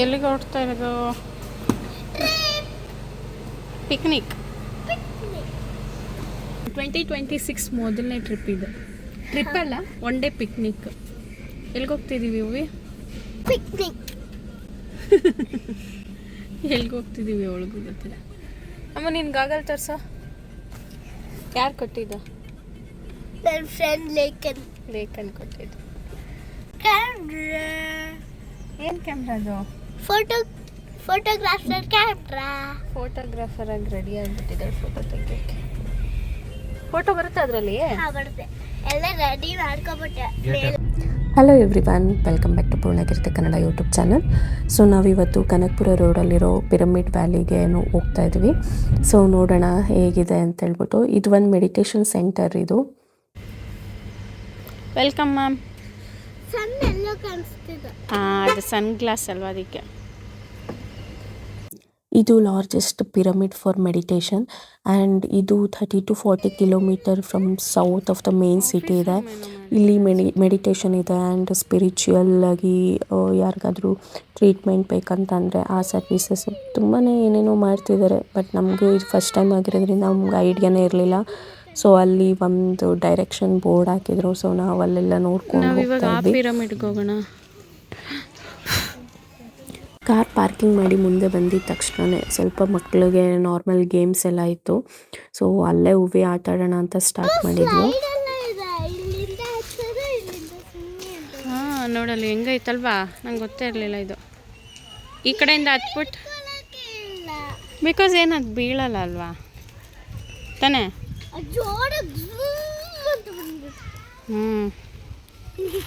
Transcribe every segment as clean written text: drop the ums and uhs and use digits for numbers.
ಎಲ್ಲಿಗೆ ಹೊರಡ್ತಾ ಇರೋದು? ಪಿಕ್ನಿಕ್. 2026 ಮೊದಲನೇ ಟ್ರಿಪ್ ಇದು. ಟ್ರಿಪ್ ಅಲ್ಲ, ಒನ್ ಡೇ ಪಿಕ್ನಿಕ್. ಎಲ್ಲಿಗೆ ಹೋಗ್ತಿದ್ದೀವಿ ಹೂವಿ? ಪಿಕ್ನಿಕ್. ಎಲ್ಲಿಗೆ ಹೋಗ್ತಿದ್ದೀವಿ ಅವಳಿಗೂ ಗೊತ್ತಿಲ್ಲ. ಅಮ್ಮ ನಿನ್ನ ಗಾಗಲ್ ತೋರ್ಸ. ಯಾರು ಕೊಟ್ಟಿದ್ದ? ನನ್ನ ಫ್ರೆಂಡ್ ಲೇಖನ್ ಕೊಟ್ಟಿದ್ದು. ಕ್ಯಾಮ್ರಾ. ಏನು ಕ್ಯಾಮ್ರಾ ಅದು? Photographer camera. ಫೋಟೋಗ್ರಾಫರ್ ಆಗಿ ರೆಡಿ ಆಗಿಬಿಟ್ಟಿದ್ದಾರೆ ಫೋಟೋ ತೆಗಿಯೋಕ್ಕೆ. ಫೋಟೋ ಬರುತ್ತೆ ಅದರಲ್ಲಿ? ಬರುತ್ತೆ. ಎಲ್ಲ ರೆಡಿ ಮಾಡ್ಕೊಬಿಟ್ಟೆ. Hello everyone, welcome back to Poornakeerthi Kannada YouTube channel. So ನಾವಿವತ್ತು ಕನಕಪುರ ರೋಡಲ್ಲಿರೋ ಪಿರಮಿಡ್ ವ್ಯಾಲಿಗೆ ಹೋಗ್ತಾ ಇದ್ವಿ. ಸೊ ನೋಡೋಣ ಹೇಗಿದೆ ಅಂತ ಹೇಳ್ಬಿಟ್ಟು. ಇದು ಒಂದು ಮೆಡಿಟೇಷನ್ ಸೆಂಟರ್. ಇದು ವೆಲ್ಕಮ್ ಮ್ಯಾಮ್. ಸನ್ ಎಲ್ಲೋ ಕಾಣಿಸ್ತಿದೆ. ಅದು ಸನ್ ಗ್ಲಾಸ್ ಅಲ್ವಾ, ಅದಕ್ಕೆ. ಇದು largest pyramid for meditation and ಇದು 30 to 40 kilometre from south of the main city ಇದೆ. ಇಲ್ಲಿ ಮೆಡಿಟೇಷನ್ ಇದೆ ಆ್ಯಂಡ್ ಸ್ಪಿರಿಚುವಲ್ ಆಗಿ ಯಾರಿಗಾದ್ರೂ ಟ್ರೀಟ್ಮೆಂಟ್ ಬೇಕಂತಂದರೆ ಆ ಸರ್ವಿಸಸ್ ತುಂಬಾ ಏನೇನೋ ಮಾಡ್ತಿದ್ದಾರೆ. ಬಟ್ ನಮಗೂ ಇದು ಫಸ್ಟ್ ಟೈಮ್ ಆಗಿರೋದ್ರಿಂದ ನಮ್ಗೆ ಐಡಿಯಾನೇ ಇರಲಿಲ್ಲ. ಸೊ ಅಲ್ಲಿ ಒಂದು ಡೈರೆಕ್ಷನ್ ಬೋರ್ಡ್ ಹಾಕಿದ್ರು. ಸೊ ನಾವು ಅಲ್ಲೆಲ್ಲ ನೋಡ್ಕೊಂಡು ಹೋಗ್ತಾ ಇದ್ವಿ. ಪಿರಮಿಡ್ಗೆ ಹೋಗೋಣ. ಕಾರ್ ಪಾರ್ಕಿಂಗ್ ಮಾಡಿ ಮುಂದೆ ಬಂದಿದ್ದ ತಕ್ಷಣ ಸ್ವಲ್ಪ ಮಕ್ಕಳಿಗೆ ನಾರ್ಮಲ್ ಗೇಮ್ಸ್ ಎಲ್ಲ ಇತ್ತು. ಸೊ ಅಲ್ಲೇ ಹೂವಿ ಆಟ ಆಡೋಣ ಅಂತ ಸ್ಟಾರ್ಟ್ ಮಾಡಿದ್ವಿ. ಹಾಂ, ನೋಡಲ್ಲಿ ಹೆಂಗೈತಲ್ವಾ, ನಂಗೆ ಗೊತ್ತೇ ಇರಲಿಲ್ಲ ಇದು. ಈ ಕಡೆಯಿಂದ ಹತ್ಬಿಟ್ಟು ಬಿಕಾಸ್ ಏನದು ಬೀಳಲ್ಲ ಅಲ್ವಾ ತಾನೇ?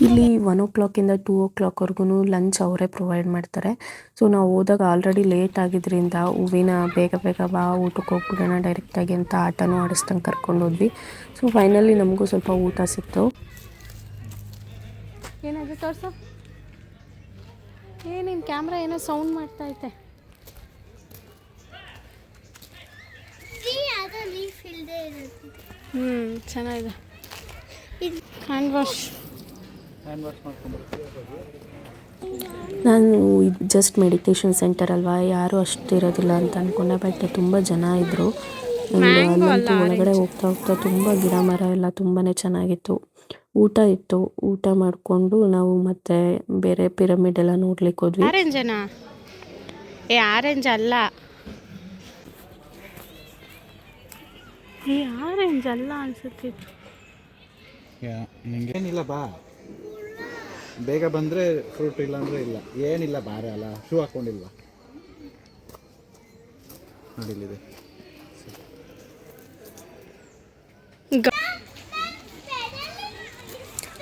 ಇಲ್ಲಿ 1 o'clock ಇಂದ 2 o'clockವರೆಗೂ ಲಂಚ್ ಅವರೇ ಪ್ರೊವೈಡ್ ಮಾಡ್ತಾರೆ. ಸೊ ನಾವು ಹೋದಾಗ ಆಲ್ರೆಡಿ ಲೇಟ್ ಆಗಿದ್ದರಿಂದ ಹೂವಿನ ಬೇಗ ಬಾ ಊಟಕ್ಕೆ ಹೋಗ್ಬಿಡೋಣ ಡೈರೆಕ್ಟಾಗಿ ಅಂತ ಆಟನೂ ಆಡಿಸ್ದಂಗೆ ಕರ್ಕೊಂಡು ಹೋದ್ವಿ. ಸೊ ಫೈನಲಿ ನಮಗೂ ಸ್ವಲ್ಪ ಊಟ ಸಿಕ್ತು. ಏನಾದರೂ ತೋರ್ಸು. ನಿನ್ನ ಕ್ಯಾಮ್ರಾ ಏನೋ ಸೌಂಡ್ ಮಾಡ್ತಾ ಐತೆ. ಚೆನ್ನಾಗಿದೆ. ಹ್ಯಾಂಡ್ ವಾಶ್ ನಾನು ಇದು ಜಸ್ಟ್ ಮೆಡಿಟೇಷನ್ ಸೆಂಟರ್ ಅಲ್ವಾ, ಯಾರೂ ಅಷ್ಟಿರೋದಿಲ್ಲ ಅಂತ ಅಂದ್ಕೊಂಡೆ. ಬಟ್ ತುಂಬ ಜನ ಇದ್ದರು. ಅಲ್ಲಂತೂ ಒಳಗಡೆ ಹೋಗ್ತಾ ತುಂಬ ಗಿಡ ಮರ ಎಲ್ಲ ತುಂಬಾ ಚೆನ್ನಾಗಿತ್ತು. ಊಟ ಇತ್ತು. ಊಟ ಮಾಡಿಕೊಂಡು ನಾವು ಮತ್ತೆ ಬೇರೆ ಪಿರಮಿಡ್ ಎಲ್ಲ ನೋಡ್ಲಿಕ್ಕೆ ಹೋದ್ವಿ. ಆರೆಂಜ್ ಅಲ್ಲ, ಆರೆಂಜ್ ಅಲ್ಲ ಅನ್ಸುತ್ತಿತ್ತು. ಏನಿಲ್ಲ, ಬಾ ಬೇಗ ಬಂದರೆ ಫ್ರೂಟ್, ಇಲ್ಲ ಅಂದರೆ ಇಲ್ಲ. ಏನಿಲ್ಲ, ಬಾರೆ ಅಲ್ಲ, ಶೂ ಹಾಕ್ಕೊಂಡಿಲ್ವಾ ನೋಡಿಲ್ಲಿದೆ.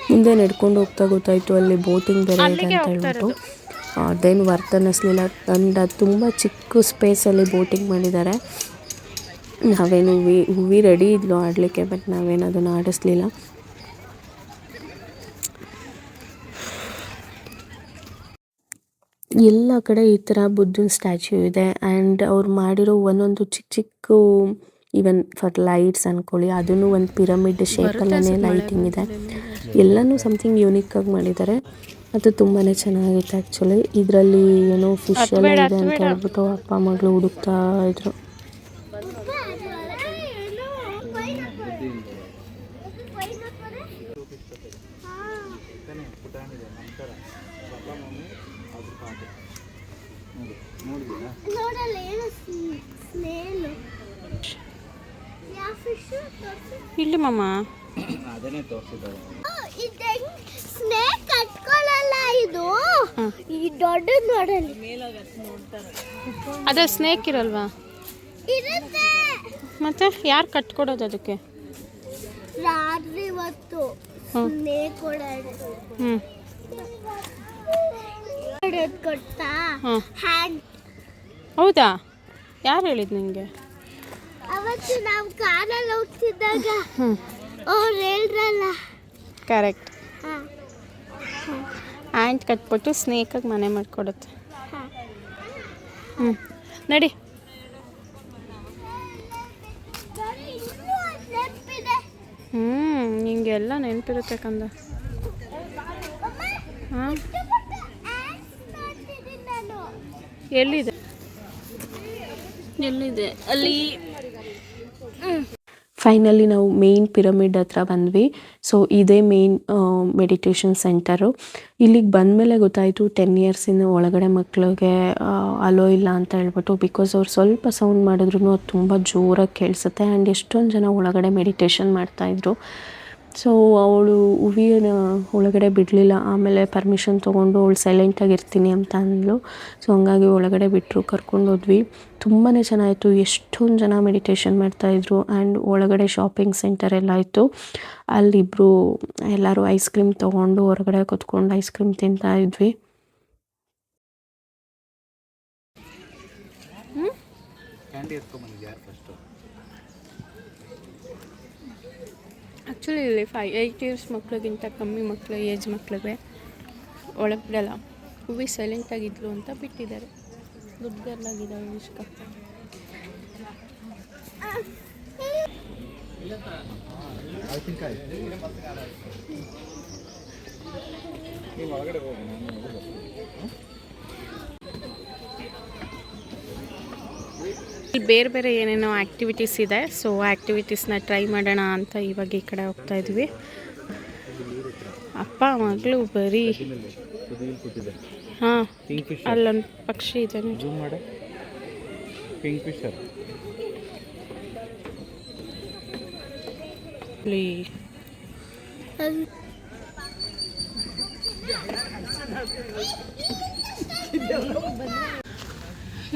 ಮುಂದೆ ನಡ್ಕೊಂಡು ಹೋಗ್ತಾ ಗೊತ್ತಾಯಿತು ಅಲ್ಲಿ ಬೋಟಿಂಗ್ ಬೇರೆ ಇದೆ ಅಂತ ಹೇಳ್ಬಿಟ್ಟು. ಅದೇನು ವರ್ತ್ ಅನ್ನಿಸ್ಲಿಲ್ಲ. ಅದು ತುಂಬ ಚಿಕ್ಕ ಸ್ಪೇಸಲ್ಲಿ ಬೋಟಿಂಗ್ ಮಾಡಿದ್ದಾರೆ. ನಾವೇನು ಹೂವಿ ರೆಡಿ ಇದ್ಲು ಆಡಲಿಕ್ಕೆ, ಬಟ್ ನಾವೇನು ಅದನ್ನು ಆಡಿಸ್ಲಿಲ್ಲ. ಎಲ್ಲ ಕಡೆ ಈ ಥರ ಬುದ್ಧನ ಸ್ಟ್ಯಾಚ್ಯೂ ಇದೆ. ಆ್ಯಂಡ್ ಅವ್ರು ಮಾಡಿರೋ ಒಂದೊಂದು ಚಿಕ್ಕ ಈವನ್ ಫಾರ್ ಲೈಟ್ಸ್ ಅಂದ್ಕೊಳ್ಳಿ, ಅದನ್ನು ಒಂದು ಪಿರಮಿಡ್ ಶೇಪಲ್ಲೇ ಲೈಟಿಂಗ್ ಇದೆ. ಎಲ್ಲನೂ ಸಮಥಿಂಗ್ ಯೂನಿಕ್ಕಾಗಿ ಮಾಡಿದ್ದಾರೆ. ಅದು ತುಂಬಾ ಚೆನ್ನಾಗಿತ್ತು ಆ್ಯಕ್ಚುಲಿ. ಇದರಲ್ಲಿ ಏನೋ ಫಿಶ್ ಎಲ್ಲ ಇದೆ ಅಂತ ಹೇಳ್ಬಿಟ್ಟು ಅಪ್ಪ ಮಗಳು ಹುಡುಕ್ತಾ ಇದ್ರು. ಇಲ್ಲಿ ಮಮ್ಮ ಅದನ್ನೇ ತೋರಿಸಿದ್ದಾರೆ. ಸ್ನೇಕ್ ಕಟ್ಕೊಳ್ಳಲ್ಲ ಇದು. ಈ ದೊಡ್ಡ ನೋಡಲಿ ಅದೇ ಸ್ನೇಕ್ ಇರಲ್ವಾ? ಇರುತ್ತೆ. ಮತ್ತೆ ಯಾರು ಕಟ್ಕೊಡೋದು ಅದಕ್ಕೆ? ರಾತ್ರಿ ಹೊತ್ತು ಸ್ನೇಕ್ ಓಡಾಡೋದು. ಕೊಡ್ತಾ ಹ್ಯಾಂಡ್. ಹೌದಾ? ಯಾರು ಹೇಳಿದ್ ನಿಂಗೆ? ಅವತ್ತು ನಾವು ಕಾರಲ್ಲಿ ಹೋಗ್ತಿದ್ದಾಗ ಅವ್ರು ಹೇಳ್ರಲ್ಲ. ಕರೆಕ್ಟ್. ಹ್ಯಾಂಡ್ ಕಟ್ಬಿಟ್ಟು ಸ್ನೇಕಾಗಿ ಮನೆ ಮಾಡಿಕೊಡುತ್ತೆ. ನಡಿ. ನಿಂಗೆಲ್ಲ ನೆನಪಿರುತ್ತೆ ಕಂದ. ಹಾಂ, ಎಲ್ಲಿದೆ ಅಲ್ಲಿ? ಫೈನಲಿ ನಾವು ಮೇನ್ ಪಿರಮಿಡ್ ಹತ್ರ ಬಂದ್ವಿ. ಸೊ ಇದೇ ಮೇನ್ ಮೆಡಿಟೇಷನ್ ಸೆಂಟರು. ಇಲ್ಲಿಗೆ ಬಂದಮೇಲೆ ಗೊತ್ತಾಯಿತು 10 ಇಯರ್ಸಿಂದ ಒಳಗಡೆ ಮಕ್ಕಳಿಗೆ ಅಲೋ ಇಲ್ಲ ಅಂತ ಹೇಳ್ಬಿಟ್ಟು. ಬಿಕಾಸ್ ಅವ್ರು ಸ್ವಲ್ಪ ಸೌಂಡ್ ಮಾಡಿದ್ರು ಅದು ತುಂಬ ಜೋರಾಗಿ ಕೇಳಿಸುತ್ತೆ. ಆ್ಯಂಡ್ ಎಷ್ಟೊಂದು ಜನ ಒಳಗಡೆ ಮೆಡಿಟೇಷನ್ ಮಾಡ್ತಾಯಿದ್ರು. ಸೊ ಅವಳು ಹೂವಿನ ಒಳಗಡೆ ಬಿಡಲಿಲ್ಲ. ಆಮೇಲೆ ಪರ್ಮಿಷನ್ ತೊಗೊಂಡು ಅವಳು ಸೈಲೆಂಟಾಗಿ ಇರ್ತೀನಿ ಅಂತ ಅಂದಳು. ಸೊ ಹಂಗಾಗಿ ಒಳಗಡೆ ಬಿಟ್ಟರು, ಕರ್ಕೊಂಡು ಹೋದ್ವಿ. ತುಂಬಾ ಚೆನ್ನಾಯಿತು. ಎಷ್ಟೊಂದು ಜನ ಮೆಡಿಟೇಷನ್ ಮಾಡ್ತಾಯಿದ್ರು. ಆ್ಯಂಡ್ ಒಳಗಡೆ ಶಾಪಿಂಗ್ ಸೆಂಟರ್ ಎಲ್ಲ ಇತ್ತು. ಅಲ್ಲಿಬ್ಬರು ಎಲ್ಲರೂ ಐಸ್ ಕ್ರೀಮ್ ತೊಗೊಂಡು ಹೊರಗಡೆ ಕೂತ್ಕೊಂಡು ಐಸ್ ಕ್ರೀಮ್ ತಿಂತಾ ಇದ್ವಿ. ಕ್ಯಾಂಡಿ ಎತ್ಕೊಂಬಂದಿದ್ದೆ ಯಾರು ಫಸ್ಟು? ಆ್ಯಕ್ಚುಲಿ ಇಲ್ಲಿ 8 ಇಯರ್ಸ್ ಮಕ್ಳಿಗಿಂತ ಕಮ್ಮಿ ಮಕ್ಕಳು ಏಜ್ ಮಕ್ಳಿಗೆ ಒಳಗೆ ಬಿಡಲ್ಲ. ಹೂವಿ ಸೈಲೆಂಟಾಗಿದ್ಲು ಅಂತ ಬಿಟ್ಟಿದ್ದಾರೆ. ದುಡ್ಡುಗರ್ಲಾಗಿದ್ದಾವೆ ಇಷ್ಟ. ನೀವು ಒಳಗಡೆ ಹೋಗಿ ನಾನು ಇಲ್ಲಿ ಬೇರೆ ಬೇರೆ ಏನೇನೋ ಆ್ಯಕ್ಟಿವಿಟೀಸ್ ಇದೆ. ಸೊ ಆ್ಯಕ್ಟಿವಿಟೀಸ್ನ ಟ್ರೈ ಮಾಡೋಣ ಅಂತ ಇವಾಗ ಈ ಕಡೆ ಹೋಗ್ತಾ ಇದ್ವಿ. ಅಪ್ಪ ಮಗಳು ಬರೀ ಹಾಂ, ಅಲ್ಲೊಂದು ಪಕ್ಷಿ ಇದೆ. ಜೂಮ್ ಮಾಡೆ. King Fisher.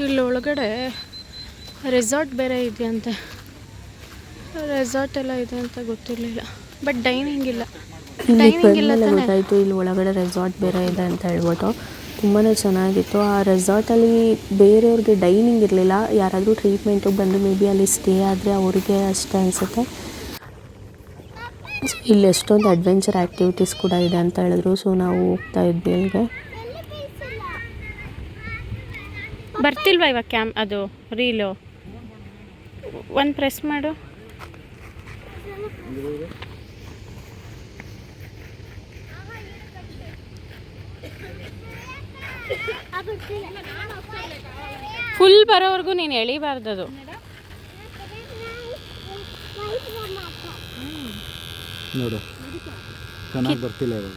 ಇಲ್ಲಿ ಒಳಗಡೆ ರೆಸಾರ್ಟ್ ಬೇರೆ ಇದೆಯಂತೆ. ರೆಸಾರ್ಟ್ ಎಲ್ಲ ಇದೆ ಅಂತ ಗೊತ್ತಿರಲಿಲ್ಲ. ಬಟ್ ಡೈನಿಂಗ್ ಇಲ್ಲ. ಇಲ್ಲಿಗೆ ಬಂದಮೇಲೆ ಗೊತ್ತಾಯಿತು ಇಲ್ಲಿ ಒಳಗಡೆ ರೆಸಾರ್ಟ್ ಬೇರೆ ಇದೆ ಅಂತ ಹೇಳ್ಬಿಟ್ಟು. ತುಂಬಾ ಚೆನ್ನಾಗಿತ್ತು. ಆ ರೆಸಾರ್ಟಲ್ಲಿ ಬೇರೆಯವ್ರಿಗೆ ಡೈನಿಂಗ್ ಇರಲಿಲ್ಲ. ಯಾರಾದರೂ ಟ್ರೀಟ್ಮೆಂಟಿಗೆ ಬಂದು ಮೇ ಬಿ ಅಲ್ಲಿ ಸ್ಟೇ ಆದರೆ ಅವ್ರಿಗೆ ಅಷ್ಟೇ ಅನಿಸುತ್ತೆ. ಇಲ್ಲಿ ಎಷ್ಟೊಂದು ಅಡ್ವೆಂಚರ್ ಆ್ಯಕ್ಟಿವಿಟೀಸ್ ಕೂಡ ಇದೆ ಅಂತ ಹೇಳಿದ್ರು. ಸೊ ನಾವು ಹೋಗ್ತಾ ಇದ್ವಿ ಅಲ್ಲಿಗೆ. ಬರ್ತಿಲ್ವಾ ಇವಾಗ ಅದು ರೀಲು? ಒಂದು ಪ್ರೆಸ್ ಮಾಡು. ಫುಲ್ ಬರೋವರೆಗೂ ನೀನು ಎಳಿಬಾರ್ದದು. ನೋಡು ಚೆನ್ನಾಗಿ ಬರ್ತಿಲ್ಲ ಇವಾಗ.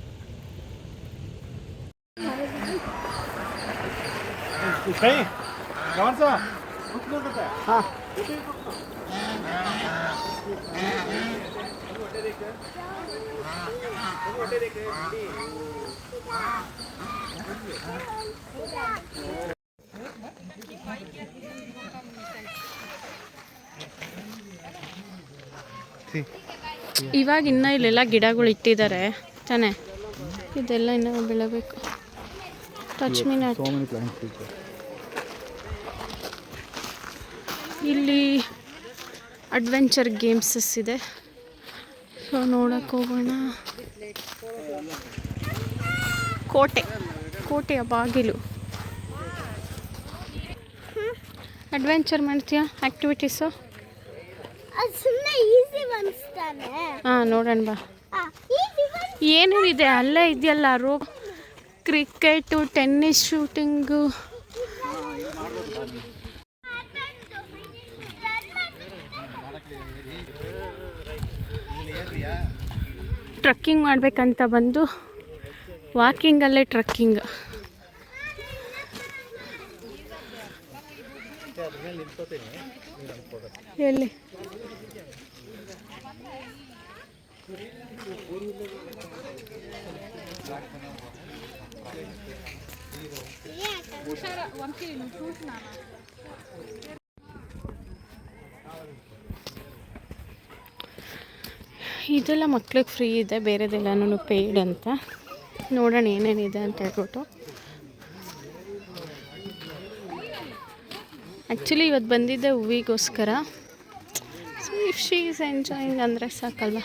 ಇವಾಗ ಇನ್ನೂ ಇಲ್ಲೆಲ್ಲ ಗಿಡಗಳು ಇಟ್ಟಿದ್ದಾರೆ ತಾನೇ. ಇದೆಲ್ಲ ಇನ್ನೂ ಬೆಳಬೇಕು. Touch me not. ಇಲ್ಲಿ ಅಡ್ವೆಂಚರ್ ಗೇಮ್ಸಸ್ ಇದೆ. ಸೊ ನೋಡಕ್ಕೆ ಹೋಗೋಣ. ಕೋಟೆಯ ಬಾಗಿಲು. ಅಡ್ವೆಂಚರ್ ಮಾಡ್ತೀಯಾ ಆ್ಯಕ್ಟಿವಿಟೀಸು? ಹಾಂ ನೋಡೋಣ ಬಾ. ಏನೇನಿದೆ ಅಲ್ಲೇ ಇದೆಯಲ್ಲ. Cricket, tennis, shooting. ಟ್ರಕ್ಕಿಂಗ್ ಮಾಡಬೇಕಂತ ಬಂದು ವಾಕಿಂಗಲ್ಲೇ ಟ್ರಕ್ಕಿಂಗ್. ಎಲ್ಲಿ ಇದೆಲ್ಲ ಮಕ್ಳಿಗೆ ಫ್ರೀ ಇದೆ, ಬೇರೆದೆಲ್ಲನೂ ಪೇಯ್ಡ್ ಅಂತ. ನೋಡೋಣ ಏನೇನಿದೆ ಅಂತ ಹೇಳ್ಬಿಟ್ಟು. ಆ್ಯಕ್ಚುಲಿ ಇವತ್ತು ಬಂದಿದ್ದೆ ಹೂವಿಗೋಸ್ಕರ. So if she is enjoying ಅಂದರೆ ಸಾಕಲ್ವ.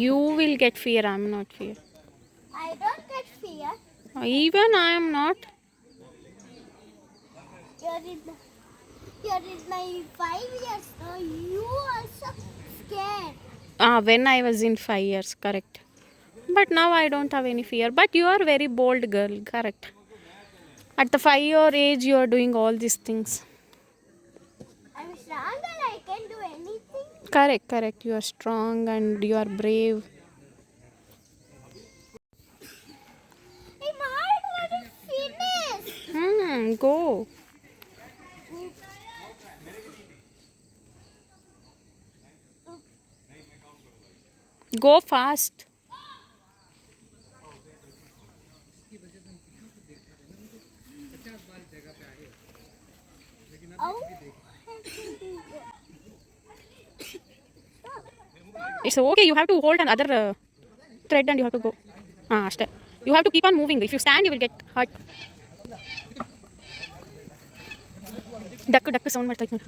You will get fear. I am not fear. I don't get fear. Even I am not. You're in my 5 years. So you also scared. When I was in 5 years, correct. But now I don't have any fear. But you are very bold girl, correct. At the 5-year age, you are doing all these things. I'm strong and I can do anything. Correct. You are strong and you are brave. Hey, Mom, what is fitness? Go. Go fast. Oh. It's okay. You have to hold another thread and you have to go. Ashte. You have to keep on moving. If you stand, you will get hurt. Duck sound ಮಾಡ್ತಾ ಇತ್ತು.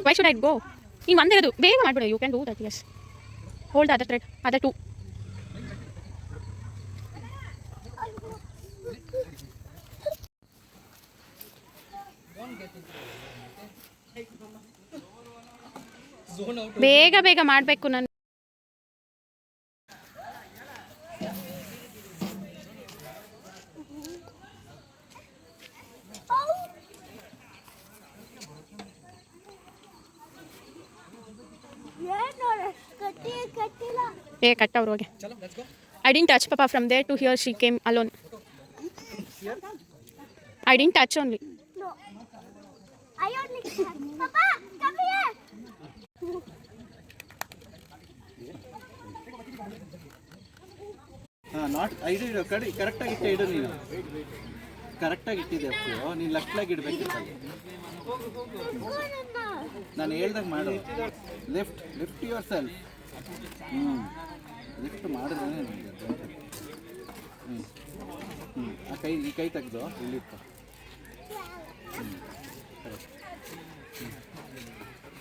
Why should I go? ನೀನು ಒಂದೇ ಇರೋದು ಬೇಗ ಮಾಡ್ಬಿಡು. You can do that, yes. Hold the other thread, other two. ಬೇಗ ಮಾಡಬೇಕು ನಾನು. ಕಟ್ಟವ್ರು ಹೋಗಿ. I didn't touch Papa from there to here. She came alone. I didn't touch only. No. I only can. Papa, come here. Not ಐದು ಇಡು ಕರೆಕ್ಟಾಗಿ ಇಡು ನೀನು ಕರೆಕ್ಟಾಗಿ ಇಟ್ಟಿದ್ದೆ ನೀನು ಲೆಫ್ಟ್ಲಾಗಿ ಇಡಬೇಕಿತ್ತಲ್ಲ. ನಾನು ಹೇಳ್ದಾಗ ಮಾಡು. Lift your self. ಲಿಫ್ಟ್ ಮಾಡಿದ್ರೆ ನನಗೆ ಈ ಕೈ ತೆಗೆದು ಇಲ್ಲಿತ್ತು.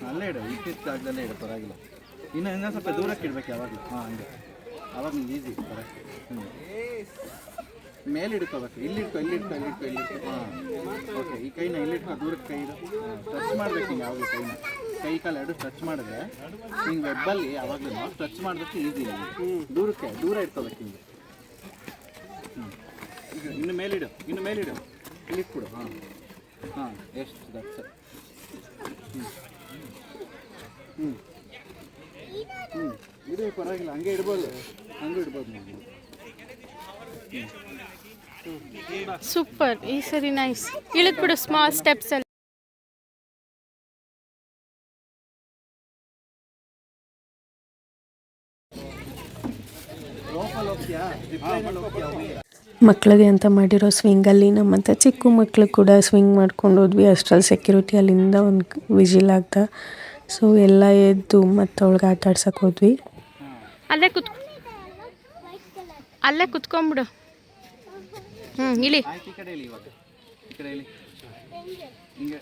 ಅಲ್ಲೇ ಇಡು, ಇಟ್ಟಿದ್ದಾಗದಲ್ಲೇ ಇಡು, ಪರವಾಗಿಲ್ಲ. ಇನ್ನೂ ಸ್ವಲ್ಪ ದೂರಕ್ಕೆ ಇಡ್ಬೇಕು ಯಾವಾಗಲೂ. ಹಂಗೆ ಅವಾಗ ನಿಂಗೆ ಈಸಿ. ಕರೆಕ್ಟ್. ಮೇಲೆ ಹಿಡ್ಕೋಬೇಕು. ಇಲ್ಲಿಟ್ಕೊ. ಓಕೆ, ಈ ಕೈನ ಇಲ್ಲಿಟ್ಕೊ, ದೂರಕ್ಕೆ ಕೈ ಇಡು. ಟಚ್ ಮಾಡ್ಬೇಕು ಹಿಂಗೆ ಯಾವಾಗಲೂ ಕೈನ. ಕೈ ಕಾಲು ಎರಡು ಟಚ್ ಮಾಡಿದ್ರೆ ಹಿಂಗೆ ವೆಬ್ಬಲ್ಲಿ ಯಾವಾಗಲೂ ಟಚ್ ಮಾಡೋದಕ್ಕೆ ಈಸಿ. ದೂರ ಇಟ್ಕೋಬೇಕು ಹಿಂಗೆ. ಈಗ ಇನ್ನು ಮೇಲಿಡು. ಇಲ್ಲಿಟ್ಬಿಡು. ಎಷ್ಟು ದಟ್ಸ್. ಇದೆ, ಪರವಾಗಿಲ್ಲ. ಹಂಗೆ ಇಡ್ಬೋದು. ನೀವು. ಸೂಪರ್. ಈ ಸರಿ ನೈಸ್. ಇಳಿದ್ಬಿಡು ಸ್ಮಾಲ್ ಸ್ಟೆಪ್ಸ್ ಅಲ್ಲಿ. ಮಕ್ಕಳಿಗೆ ಅಂತ ಮಾಡಿರೋ ಸ್ವಿಂಗಲ್ಲಿ ನಮ್ಮಂಥ ಚಿಕ್ಕ ಮಕ್ಕಳು ಕೂಡ ಸ್ವಿಂಗ್ ಮಾಡ್ಕೊಂಡು ಹೋದ್ವಿ. ಅಷ್ಟರಲ್ಲಿ ಸೆಕ್ಯೂರಿಟಿ ಅಲ್ಲಿಂದ ಒಂದು ವಿಜಿಲ್ ಆಗ್ತಾ. ಸೊ ಎಲ್ಲ ಎದ್ದು ಮತ್ತು ಅವಳಿಗೆ ಆಟ ಆಡ್ಸಕ್ಕೆ ಹೋದ್ವಿ. ಅಲ್ಲೇ ಕುತ್ಕೊಂಡ್ಬಿಡು. ಇಳಿ.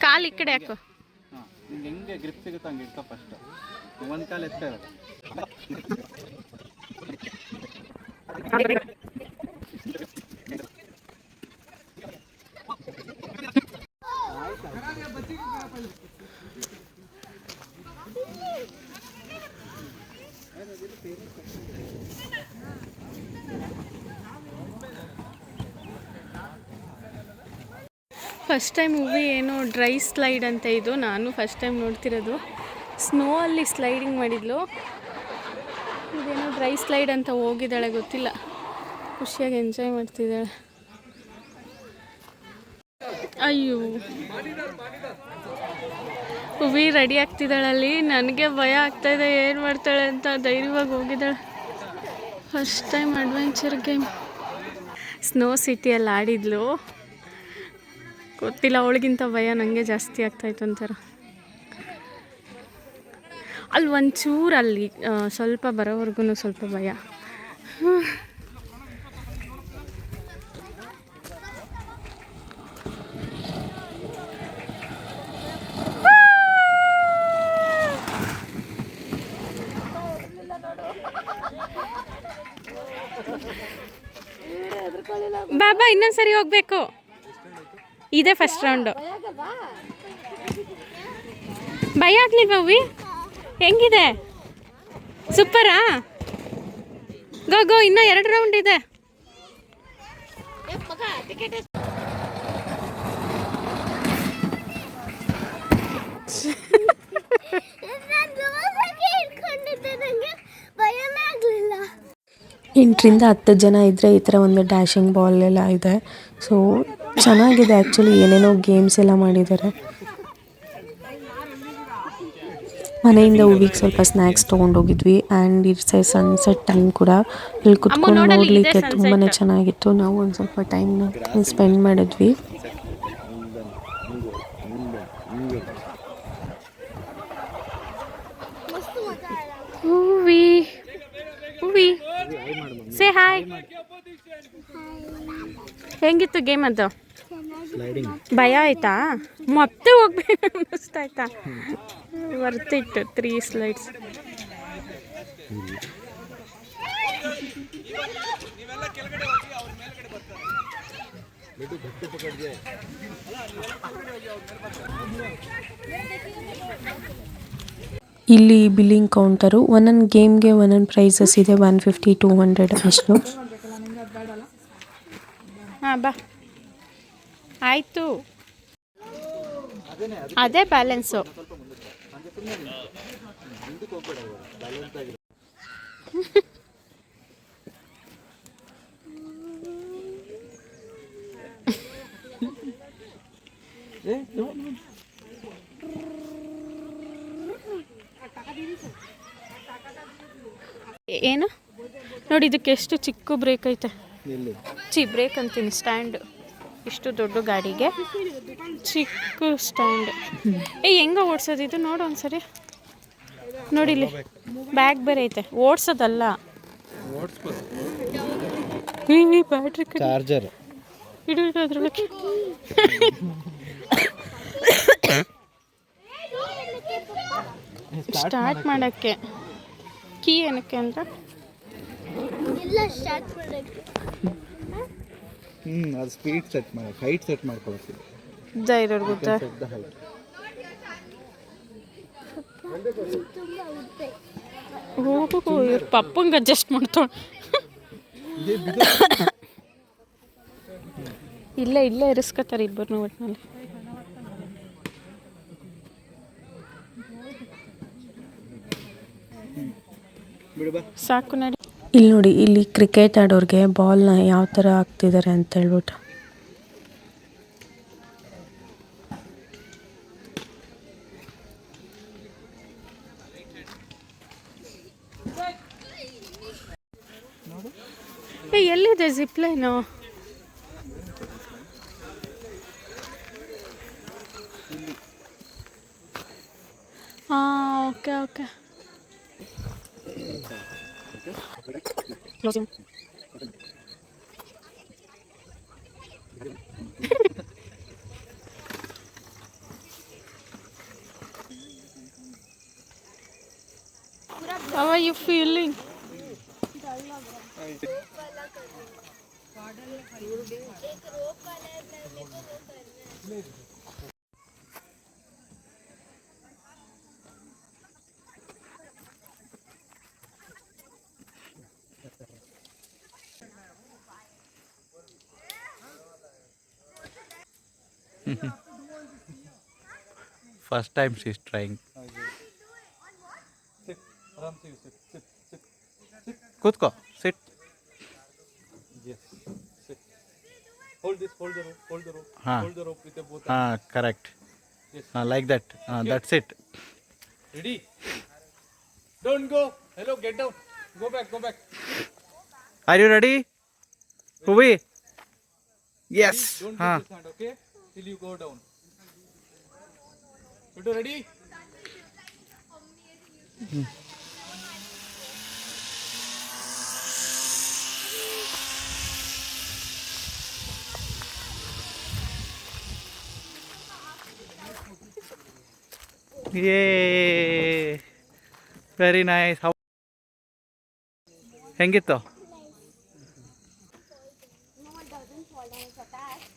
ಕಾಲು ಈ ಕಡೆ ಹಾಕು. ಹೆಂಗೆ ಗ್ರಿಪ್ ಸಿಗುತ್ತೆ ಹಂಗೆ ಇಟ್ಕೋ ಫಸ್ಟ್. ಒಂದು ಕಾಲು ಎತ್ತ. ಫಸ್ಟ್ ಟೈಮ್ ಮೂವಿ ಏನೋ ಡ್ರೈ ಸ್ಲೈಡ್ ಅಂತ. ಇದು ನಾನು ಫಸ್ಟ್ ಟೈಮ್ ನೋಡ್ತಿರೋದು. ಸ್ನೋ ಅಲ್ಲಿ ಸ್ಲೈಡಿಂಗ್ ಮಾಡಿದ್ಲು. ಇದೇನೋ ಡ್ರೈ ಸ್ಲೈಡ್ ಅಂತ ಹೋಗಿದ್ದಾಳೆ, ಗೊತ್ತಿಲ್ಲ. ಖುಷಿಯಾಗಿ ಎಂಜಾಯ್ ಮಾಡ್ತಿದ್ದಾಳೆ. ಅಯ್ಯೋ, ಹೂವಿ ರೆಡಿ ಆಗ್ತಿದ್ದಾಳಲ್ಲಿ. ನನಗೆ ಭಯ ಆಗ್ತಾಯಿದೆ ಏನು ಮಾಡ್ತಾಳೆ ಅಂತ. ಧೈರ್ಯವಾಗಿ ಹೋಗಿದ್ದಾಳೆ. First time adventure game snow ಸಿಟಿಯಲ್ಲಿ ಆಡಿದ್ಲು. ಗೊತ್ತಿಲ್ಲ, ಅವಳಿಗಿಂತ ಭಯ ನನಗೆ ಜಾಸ್ತಿ ಆಗ್ತಾಯಿತ್ತು ಒಂಥರ. ಅಲ್ಲಿ ಒಂಚೂರು ಅಲ್ಲಿ ಸ್ವಲ್ಪ ಬರೋವರೆಗೂ ಸ್ವಲ್ಪ ಭಯ. ಬಾಬಾ ಇನ್ನೊಂದ್ಸರಿ ಹೋಗ್ಬೇಕು. ಇದೇ ಫಸ್ಟ್ ರೌಂಡು. ಭಯ ಆಗ್ಲಿಲ್ವಾ ಹೂವಿ? ಹೆಂಗಿದೆ? ಸೂಪರಾ? ಗೋ ಗೋ, ಇನ್ನೂ 2 ರೌಂಡ್ ಇದೆ. ಭಯನೇ ಆಗ್ಲಿಲ್ಲ. 8ರಿಂದ 10 ಜನ ಇದ್ದರೆ ಈ ಥರ ಒಂದು ಡ್ಯಾಶಿಂಗ್ ಬಾಲ್ ಎಲ್ಲ ಇದೆ. ಸೊ ಚೆನ್ನಾಗಿದೆ ಆ್ಯಕ್ಚುಲಿ, ಏನೇನೋ ಗೇಮ್ಸ್ ಎಲ್ಲ ಮಾಡಿದ್ದಾರೆ. ಮನೆಯಿಂದ ಹೂವಿಗೆ ಸ್ವಲ್ಪ ಸ್ನ್ಯಾಕ್ಸ್ ತೊಗೊಂಡೋಗಿದ್ವಿ. ಆ್ಯಂಡ್ ಇಟ್ಸ್ ಸನ್ಸೆಟ್ ಟೈಮ್ ಕೂಡ. ಇಲ್ಲಿ ಕುತ್ಕೊಂಡು ನೋಡಲಿಕ್ಕೆ ತುಂಬಾ ಚೆನ್ನಾಗಿತ್ತು. ನಾವು ಒಂದು ಸ್ವಲ್ಪ ಟೈಮ್ನ ಸ್ಪೆಂಡ್ ಮಾಡಿದ್ವಿ. ಹೂವಿ ಹೂವಿ ಸೇ ಹಾಯ್. ಹೆಂಗಿತ್ತು ಗೇಮ್ ಅದು? ಭಯ ಆಯ್ತಾ? ಮತ್ತೆ ಹೋಗ್ಬೇಕು ಅನ್ನಿಸ್ತಾಯ್ತಾ? ವರ್ತಿತ್ತು 3 ಸ್ಲೈಡ್ಸ್. ಇಲ್ಲಿ ಬಿಲ್ಲಿಂಗ್ ಕೌಂಟರು. ಒಂದೊಂದು ಗೇಮ್ಗೆ ಒಂದೊಂದು ಪ್ರೈಸಸ್ ಇದೆ. 150, 200 ಅಷ್ಟು. ಹಾಂ ಬಾ, ಆಯಿತು. ಅದೇ ಬ್ಯಾಲೆನ್ಸು. ಏನು ನೋಡಿ, ಇದಕ್ಕೆ ಎಷ್ಟು ಚಿಕ್ಕ ಬ್ರೇಕ್ ಐತೆ. ಬ್ರೇಕ್ ಅಂತೀನಿ, ಸ್ಟ್ಯಾಂಡ್. ಇಷ್ಟು ದೊಡ್ಡ ಗಾಡಿಗೆ ಚಿಕ್ಕ ಸ್ಟ್ಯಾಂಡ್. ಹೆಂಗ ಓಡಿಸೋದು ಇದು? ನೋಡು ಒಂದ್ಸರಿ. ನೋಡಿಲಿ, ಬ್ಯಾಗ್ ಬೇರೆ ಐತೆ. ಓಡಿಸೋದಲ್ಲ, ಬ್ಯಾಟ್ರಿ ಚಾರ್ಜರ್ ಇಡೋದು ಅದ್ರೊಳಗೆ. ಸ್ಟಾರ್ಟ್ ಮಾಡೋಕ್ಕೆ ಕೀ ಏನಕ್ಕೆ ಅಂತ ಎಲ್ಲ ಸ್ಟಾರ್ಟ್ ಮಾಡಕ್ಕೆ. ಅದು ಸ್ಪೀಡ್ ಸೆಟ್ ಮಾಡಕ್ಕೆ, ಹೈಟ್ ಸೆಟ್ ಮಾಡ್ಕೊಳ್ತೀವಿ. ಧೈರ್ಯ ಗೊತ್ತಾ? ಓಹೋ, ಇವ್ರ ಪಪ್ಪಂಗೆ ಅಡ್ಜಸ್ಟ್ ಮಾಡ್ತಾಳೆ. ಇಲ್ಲೇ ಇರಿಸ್ಕೊತಾರೆ ಇಬ್ಬರನ್ನೂ ಒಟ್ಟಿನಲ್ಲಿ. ಸಾಕು ನಡಿ. ಇಲ್ಲಿ ನೋಡಿ, ಇಲ್ಲಿ ಕ್ರಿಕೆಟ್ ಆಡೋರಿಗೆ ಬಾಲ್ನ ಯಾವ ಥರ ಹಾಕ್ತಿದ್ದಾರೆ ಅಂತ ಹೇಳ್ಬಿಟ್ಟು. ಎಲ್ಲಿದೆ ಜಿಪ್ ಲೈನು? ಹಾಂ, okay okay. How are you feeling? First time she's trying. Kutko, sit. Yes, sit. Hold this, hold the rope, hold the rope, Haan. hold the rope with the both hands. Correct. Yes. Like that. That's it. Ready? Don't go. Hello, get down. Go back, go back. Are you ready? Huvi? Yes. Don't put this hand, okay? Till you go down. You ready? Yay! Very nice. How? ಹೆಂಗಿತ್ತು? No one doesn't fall down, it's attached.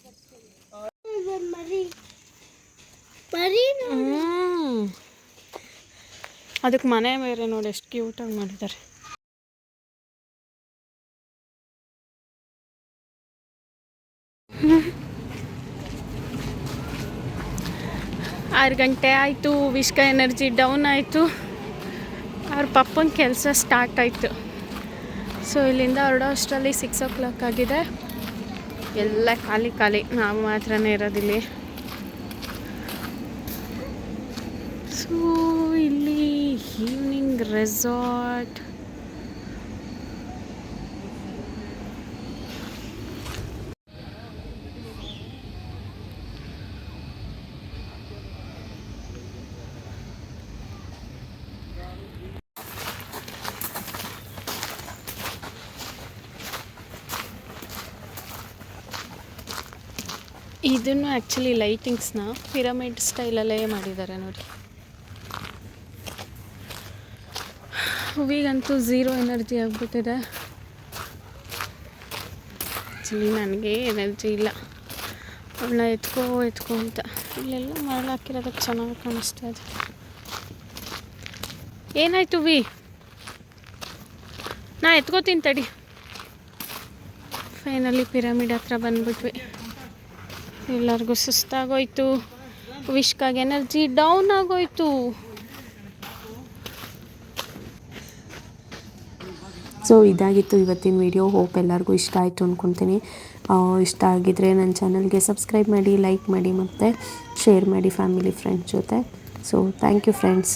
ಬರೀ ಅದಕ್ಕೆ ಮನೆ ಬೇರೆ ನೋಡಿ ಎಷ್ಟು ಕ್ಯೂಟಾಗಿ ಮಾಡಿದ್ದಾರೆ. ಆರು ಗಂಟೆ ಆಯಿತು, ವಿಶ್ಕ ಎನರ್ಜಿ ಡೌನ್ ಆಯಿತು, ಅವ್ರ ಪಪ್ಪನ ಕೆಲಸ ಸ್ಟಾರ್ಟ್ ಆಯಿತು. ಸೊ ಇಲ್ಲಿಂದ ಹೊರಡೋ ಅಷ್ಟರಲ್ಲಿ 6 o'clock ಆಗಿದೆ. ಎಲ್ಲ ಖಾಲಿ ಖಾಲಿ, ನಾವು ಮಾತ್ರನೇ ಇರೋದಿಲ್ಲಿ. ಸೊ ಇಲ್ಲಿ ಈವ್ನಿಂಗ್ ರೆಸಾರ್ಟ್. ಇದನ್ನು ಆ್ಯಕ್ಚುಲಿ ಲೈಟಿಂಗ್ಸ್ನ ಪಿರಮಿಡ್ ಸ್ಟೈಲಲ್ಲೇ ಮಾಡಿದ್ದಾರೆ ನೋಡಿ. ಹೂವಿಗಂತೂ ಝೀರೋ ಎನರ್ಜಿ ಆಗಿಬಿಟ್ಟಿದೆ. ಆ್ಯಕ್ಚುಲಿ ನನಗೆ ಎನರ್ಜಿ ಇಲ್ಲ, ಅವಳನ್ನ ಎತ್ಕೋ ಅಂತ. ಇಲ್ಲೆಲ್ಲ ಮರಳು ಹಾಕಿರೋದಕ್ಕೆ ಚೆನ್ನಾಗಿ ಕಾಣಿಸ್ತಾ ಇದೆ. ಏನಾಯ್ತು ವಿ? ನಾ ಎತ್ಕೋತೀನಿ ತಡಿ. ಫೈನಲಿ ಪಿರಮಿಡ್ ಹತ್ರ ಬಂದ್ಬಿಟ್ವಿ. ಎಲ್ಲರಿಗೂ ಸುಸ್ತಾಗೋಯ್ತು, ವಿಶ್ಕಾಗೆ ಎನರ್ಜಿ ಡೌನ್ ಆಗೋಯ್ತು. ಸೊ ಇದಾಗಿತ್ತು ಇವತ್ತಿನ ವಿಡಿಯೋ. ಹೋಪ್ ಎಲ್ಲರಿಗೂ ಇಷ್ಟ ಆಯಿತು ಅಂದ್ಕೊತೀನಿ. ಇಷ್ಟ ಆಗಿದ್ರೆ ನನ್ನ ಚಾನಲ್ಗೆ ಸಬ್ಸ್ಕ್ರೈಬ್ ಮಾಡಿ, ಲೈಕ್ ಮಾಡಿ ಮತ್ತು ಶೇರ್ ಮಾಡಿ ಫ್ಯಾಮಿಲಿ ಫ್ರೆಂಡ್ಸ್ ಜೊತೆ. So thank you friends.